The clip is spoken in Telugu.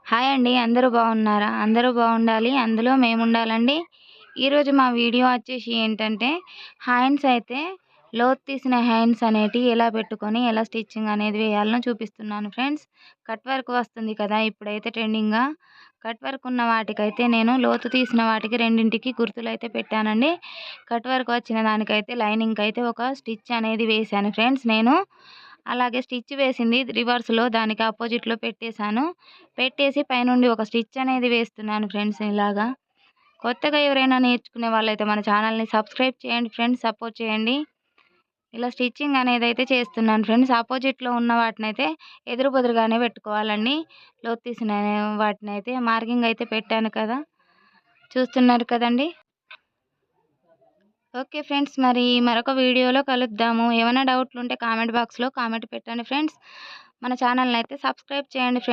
హాయ్ అండి. అందరూ బాగున్నారా? అందరూ బాగుండాలి. అందులో మేముండాలండి. ఈరోజు మా వీడియో వచ్చేసి ఏంటంటే, హ్యాండ్స్ అయితే లోతు తీసిన హ్యాండ్స్ అనేటివి ఎలా పెట్టుకొని, ఎలా స్టిచ్చింగ్ అనేది వేయాలనో చూపిస్తున్నాను ఫ్రెండ్స్. కట్ వర్క్ వస్తుంది కదా! ఇప్పుడైతే ట్రెండింగ్‌గా. కట్ వర్క్ ఉన్న వాటికైతే నేను లోతు తీసిన వాటికి రెండింటికి గుర్తులైతే పెట్టానండి. కట్ వర్క్ వచ్చిన దానికైతే లైనింగ్‌కైతే ఒక స్టిచ్ అనేది వేశాను ఫ్రెండ్స్ నేను. అలాగే స్టిచ్ వేసింది రివర్స్‌లో దానికి అపోజిట్‌లో పెట్టేశాను. పెట్టేసి పైనుండి ఒక స్టిచ్ అనేది వేస్తున్నాను ఫ్రెండ్స్ ఇలాగా. కొత్తగా ఎవరైనా నేర్చుకునే వాళ్ళైతే మన ఛానల్‌ని సబ్స్క్రైబ్ చేయండి ఫ్రెండ్స్. సపోర్ట్ చేయండి. ఇలా స్టిచ్చింగ్ అనేదైతే చేస్తున్నాను ఫ్రెండ్స్. అపోజిట్‌లో ఉన్న వాటినైతే ఎదురు బెదురుగానే పెట్టుకోవాలండి. లోతు తీసిన వాటినైతే మార్కింగ్ అయితే పెట్టాను కదా! చూస్తున్నారు కదండీ! Okay friends. మరి మరొక వీడియోలో కలుద్దాము. ఏమైనా డౌట్లుంటే కామెంట్ బాక్స్‌లో కామెంట్ పెట్టండి ఫ్రెండ్స్. మన ఛానల్‌ని అయితే సబ్స్క్రైబ్ చేయండి ఫ్రెండ్స్.